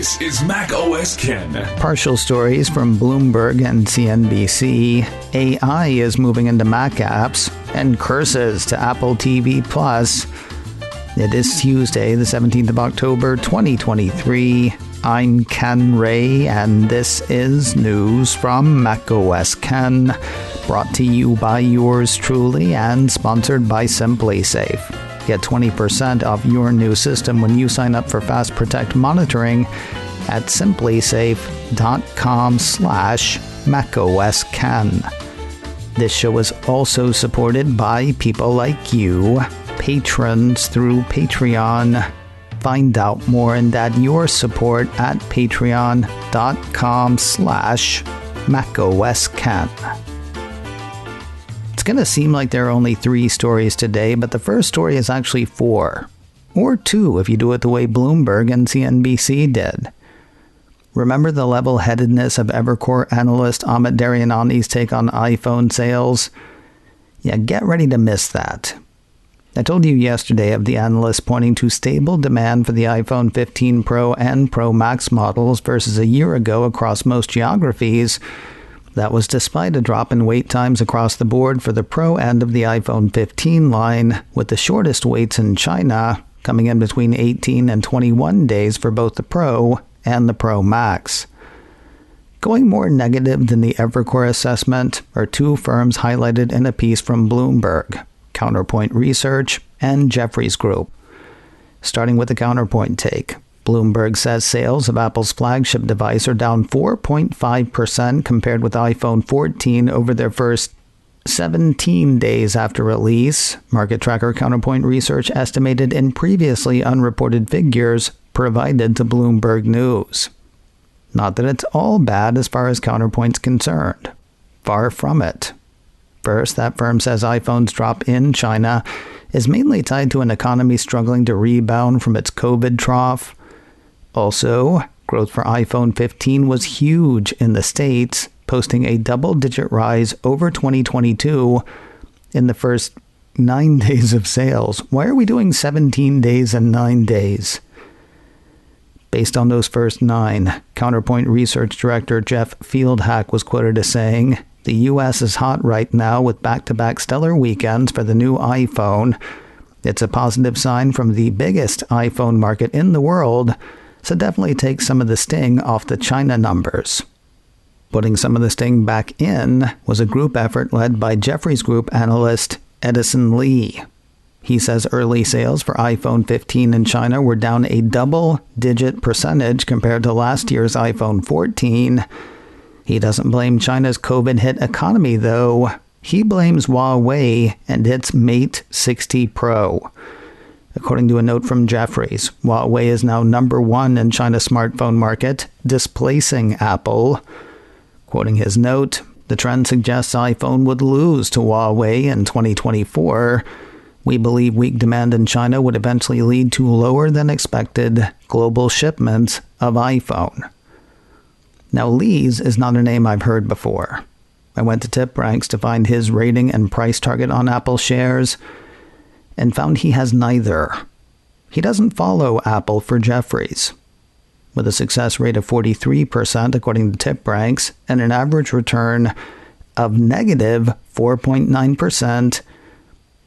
This is Mac OS Ken. Partial stories from Bloomberg and CNBC. AI is moving into Mac apps, and curses to Apple TV Plus. It is Tuesday, the 17th of October, 2023. I'm Ken Ray, and this is news from Mac OS Ken, brought to you by yours truly and sponsored by SimpliSafe. Get 20% off your new system when you sign up for Fast Protect monitoring at simplisafe.com/macOSKen. This show is also supported by people like you, patrons through Patreon. Find out more and add your support at patreon.com/macOSKen. It's going to seem like there are only 3 stories today, but the first story is actually 4. Or 2 if you do it the way Bloomberg and CNBC did. Remember the level-headedness of Evercore analyst Amit Daryanani's take on iPhone sales? Yeah, get ready to miss that. I told you yesterday of the analyst pointing to stable demand for the iPhone 15 Pro and Pro Max models versus a year ago across most geographies. That was despite a drop in wait times across the board for the Pro end of the iPhone 15 line, with the shortest waits in China coming in between 18 and 21 days for both the Pro and the Pro Max. Going more negative than the Evercore assessment are 2 firms highlighted in a piece from Bloomberg, Counterpoint Research and Jefferies Group. Starting with the Counterpoint take, Bloomberg says sales of Apple's flagship device are down 4.5% compared with iPhone 14 over their first 17 days after release, market tracker Counterpoint Research estimated in previously unreported figures provided to Bloomberg News. Not that it's all bad as far as Counterpoint's concerned. Far from it. First, that firm says iPhone's drop in China is mainly tied to an economy struggling to rebound from its COVID trough. Also, growth for iPhone 15 was huge in the States, posting a double-digit rise over 2022 in the first 9 days of sales. Why are we doing 17 days and 9 days? Based on those first 9, Counterpoint Research Director Jeff Fieldhack was quoted as saying, "The U.S. is hot right now with back-to-back stellar weekends for the new iPhone. It's a positive sign from the biggest iPhone market in the world, so definitely take some of the sting off the China numbers." Putting some of the sting back in was a group effort led by Jefferies Group analyst Edison Lee. He says early sales for iPhone 15 in China were down a double-digit percentage compared to last year's iPhone 14. He doesn't blame China's COVID-hit economy, though. He blames Huawei and its Mate 60 Pro. According to a note from Jefferies, Huawei is now number 1 in China's smartphone market, displacing Apple. Quoting his note, "The trend suggests iPhone would lose to Huawei in 2024. We believe weak demand in China would eventually lead to lower than expected global shipments of iPhone." Now, Lee's is not a name I've heard before. I went to TipRanks to find his rating and price target on Apple shares, and found he has neither. He doesn't follow Apple for Jefferies. With a success rate of 43% according to TipRanks and an average return of negative 4.9%,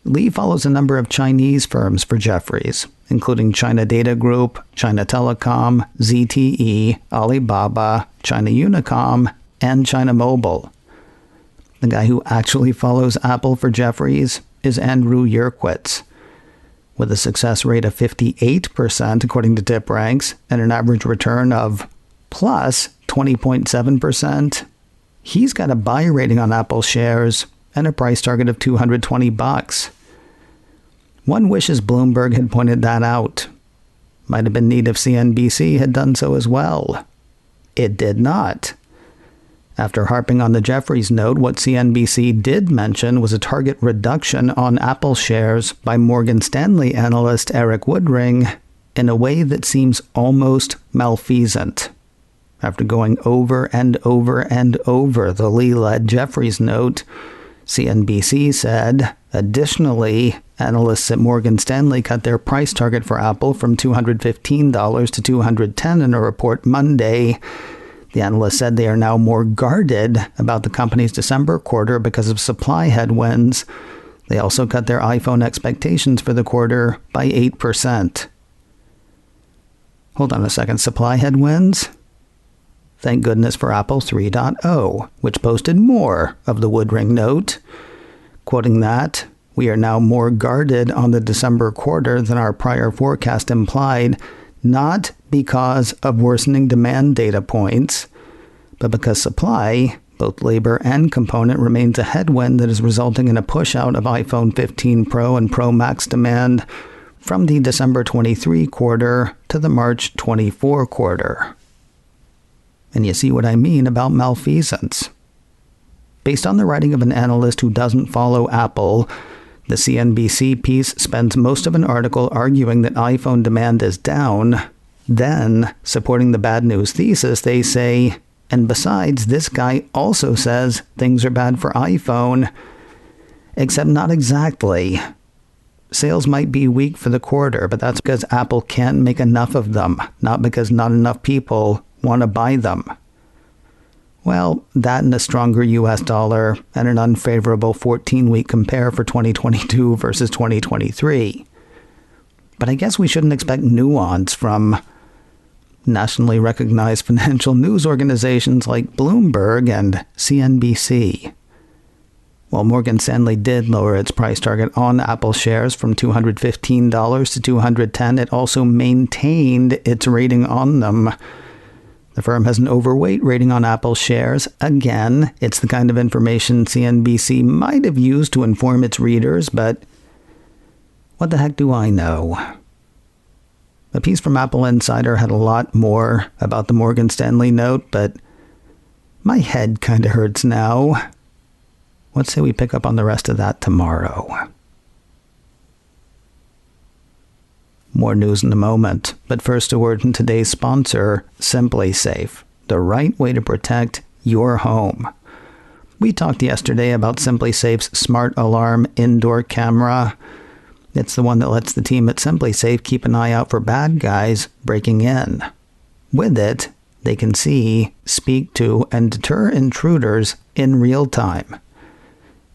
Lee follows a number of Chinese firms for Jefferies, including China Data Group, China Telecom, ZTE, Alibaba, China Unicom, and China Mobile. The guy who actually follows Apple for Jefferies is Andrew Yerkwitz. With a success rate of 58% according to TipRanks and an average return of plus 20.7%, he's got a buy rating on Apple shares and a price target of $220. One wishes Bloomberg had pointed that out. Might have been neat if CNBC had done so as well. It did not. After harping on the Jefferies note, what CNBC did mention was a target reduction on Apple shares by Morgan Stanley analyst Eric Woodring in a way that seems almost malfeasant. After going over and over and over the Lee-led Jefferies note, CNBC said, Additionally, analysts at Morgan Stanley cut their price target for Apple from $215 to $210 in a report Monday. The analyst said they are now more guarded about the company's December quarter because of supply headwinds. They also cut their iPhone expectations for the quarter by 8%. Hold on a second, supply headwinds? Thank goodness for Apple 3.0, which posted more of the wood ring note. Quoting that, "We are now more guarded on the December quarter than our prior forecast implied, not because of worsening demand data points, but because supply, both labor and component, remains a headwind that is resulting in a push out of iPhone 15 Pro and Pro Max demand from the December 23 quarter to the March 24 quarter." And you see what I mean about malfeasance. Based on the writing of an analyst who doesn't follow Apple, the CNBC piece spends most of an article arguing that iPhone demand is down. Then, supporting the bad news thesis, they say, and besides, this guy also says things are bad for iPhone. Except not exactly. Sales might be weak for the quarter, but that's because Apple can't make enough of them, not because not enough people want to buy them. Well, that and a stronger US dollar and an unfavorable 14-week compare for 2022 versus 2023. But I guess we shouldn't expect nuance from nationally recognized financial news organizations like Bloomberg and CNBC. While Morgan Stanley did lower its price target on Apple shares from $215 to $210, it also maintained its rating on them. The firm has an overweight rating on Apple shares. Again, it's the kind of information CNBC might have used to inform its readers, but what the heck do I know? A piece from Apple Insider had a lot more about the Morgan Stanley note, but my head kind of hurts now. Let's say we pick up on the rest of that tomorrow. More news in a moment, but first a word from today's sponsor, SimpliSafe, the right way to protect your home. We talked yesterday about SimpliSafe's Smart Alarm indoor camera. It's the one that lets the team at SimpliSafe keep an eye out for bad guys breaking in. With it, they can see, speak to, and deter intruders in real time.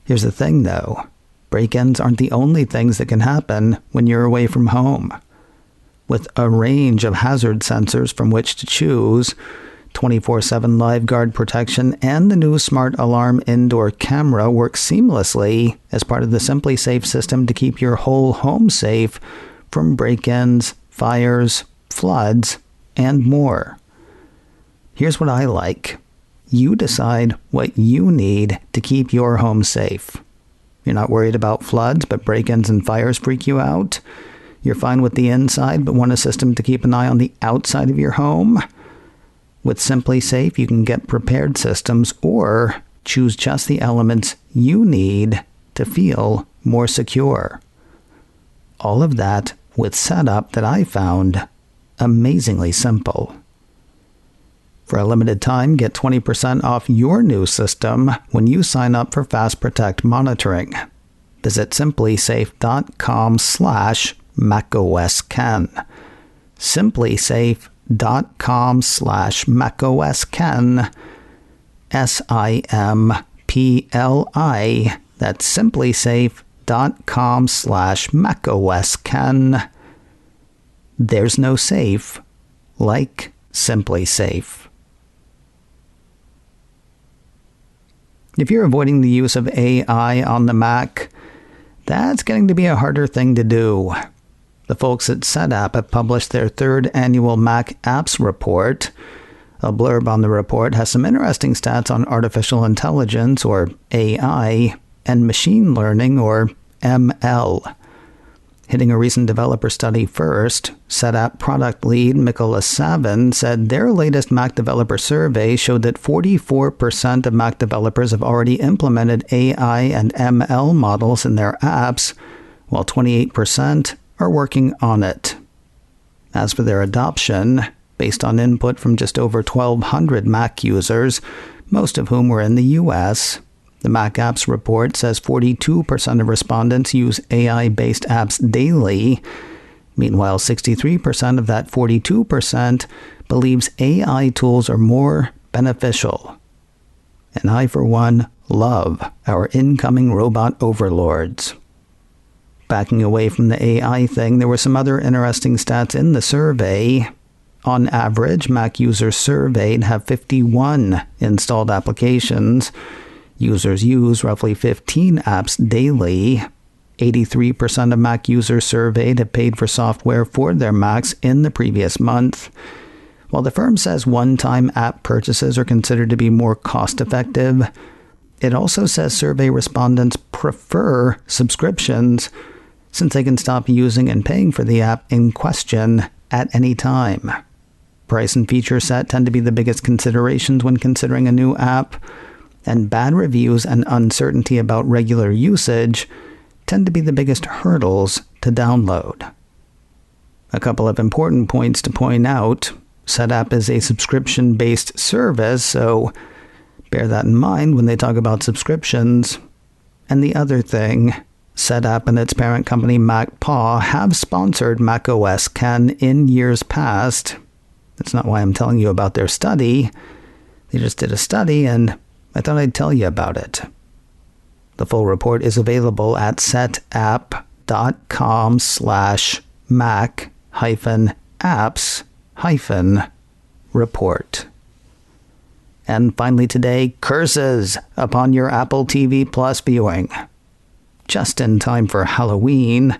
Here's the thing, though. Break-ins aren't the only things that can happen when you're away from home. With a range of hazard sensors from which to choose, 24/7 live guard protection, and the new Smart Alarm indoor camera work seamlessly as part of the SimpliSafe system to keep your whole home safe from break-ins, fires, floods, and more. Here's what I like. You decide what you need to keep your home safe. You're not worried about floods, but break-ins and fires freak you out? You're fine with the inside, but want a system to keep an eye on the outside of your home? With SimpliSafe, you can get prepared systems or choose just the elements you need to feel more secure. All of that with Setapp that I found amazingly simple. For a limited time, get 20% off your new system when you sign up for Fast Protect monitoring. Visit simplysafe.com/macOSken. simplysafe.com/macOSken. SIMPLI. That's simplysafe.com/macOSken. There's no safe like SimpliSafe. If you're avoiding the use of AI on the Mac, that's getting to be a harder thing to do. The folks at Setapp have published their third annual Mac Apps Report. A blurb on the report has some interesting stats on artificial intelligence, or AI, and machine learning, or ML. Hitting a recent developer study first, Setapp product lead Nicholas Savin said their latest Mac developer survey showed that 44% of Mac developers have already implemented AI and ML models in their apps, while 28% are working on it. As for their adoption, based on input from just over 1,200 Mac users, most of whom were in the US, The Mac Apps report says 42% of respondents use AI-based apps daily. Meanwhile, 63% of that 42% believes AI tools are more beneficial. And I, for one, love our incoming robot overlords. Backing away from the AI thing, there were some other interesting stats in the survey. On average, Mac users surveyed have 51 installed applications. Users use roughly 15 apps daily. 83% of Mac users surveyed have paid for software for their Macs in the previous month. While the firm says one-time app purchases are considered to be more cost-effective, it also says survey respondents prefer subscriptions since they can stop using and paying for the app in question at any time. Price and feature set tend to be the biggest considerations when considering a new app, and bad reviews and uncertainty about regular usage tend to be the biggest hurdles to download. A couple of important points to point out. Setapp is a subscription-based service, so bear that in mind when they talk about subscriptions. And the other thing, Setapp and its parent company MacPaw have sponsored macOS Ken in years past. That's not why I'm telling you about their study. They just did a study, and I thought I'd tell you about it. The full report is available at setapp.com/mac-apps-report. And finally today, curses upon your Apple TV Plus viewing. Just in time for Halloween,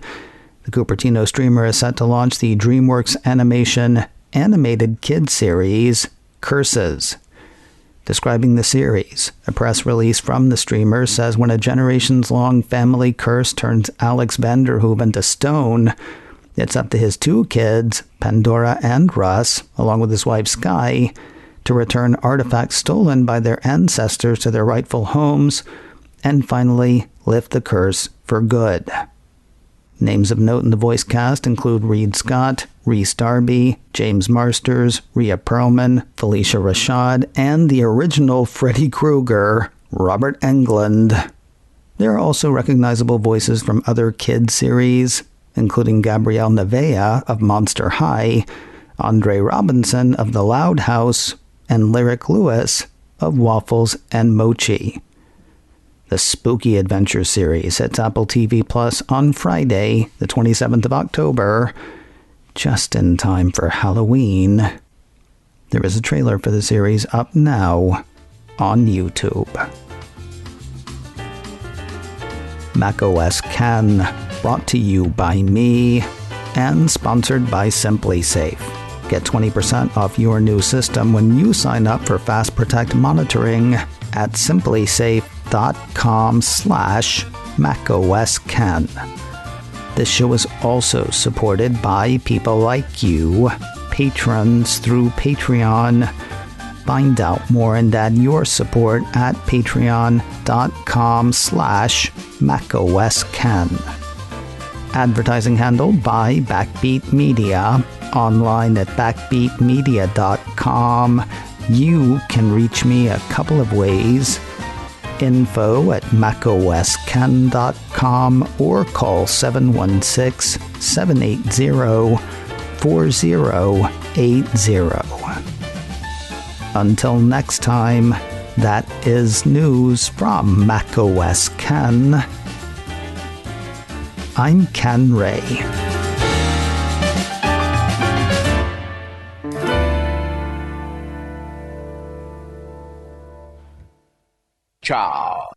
the Cupertino streamer is set to launch the DreamWorks Animation animated kids series, Curses. Describing the series, a press release from the streamer says when a generations-long family curse turns Alex Vanderhoof into stone, it's up to his two kids, Pandora and Russ, along with his wife Sky, to return artifacts stolen by their ancestors to their rightful homes, and finally lift the curse for good. Names of note in the voice cast include Reed Scott, Rhys Darby, James Marsters, Rhea Perlman, Felicia Rashad, and the original Freddy Krueger, Robert Englund. There are also recognizable voices from other kids series, including Gabrielle Nevea of Monster High, Andre Robinson of The Loud House, and Lyric Lewis of Waffles and Mochi. The Spooky Adventure series hits Apple TV Plus on Friday, the 27th of October, just in time for Halloween. There is a trailer for the series up now on YouTube. macOS Ken, brought to you by me and sponsored by SimpliSafe. Get 20% off your new system when you sign up for Fast Protect monitoring at simplisafe.com/macOSKen. This show is also supported by people like you, patrons through Patreon. Find out more and add your support at patreon.com/macOSKen. Advertising handled by Backbeat Media. Online at backbeatmedia.com. You can reach me a couple of ways. Info at macosken.com or call 716-780-4080. Until next time, that is news from macOS Ken. I'm Ken Ray. Ciao.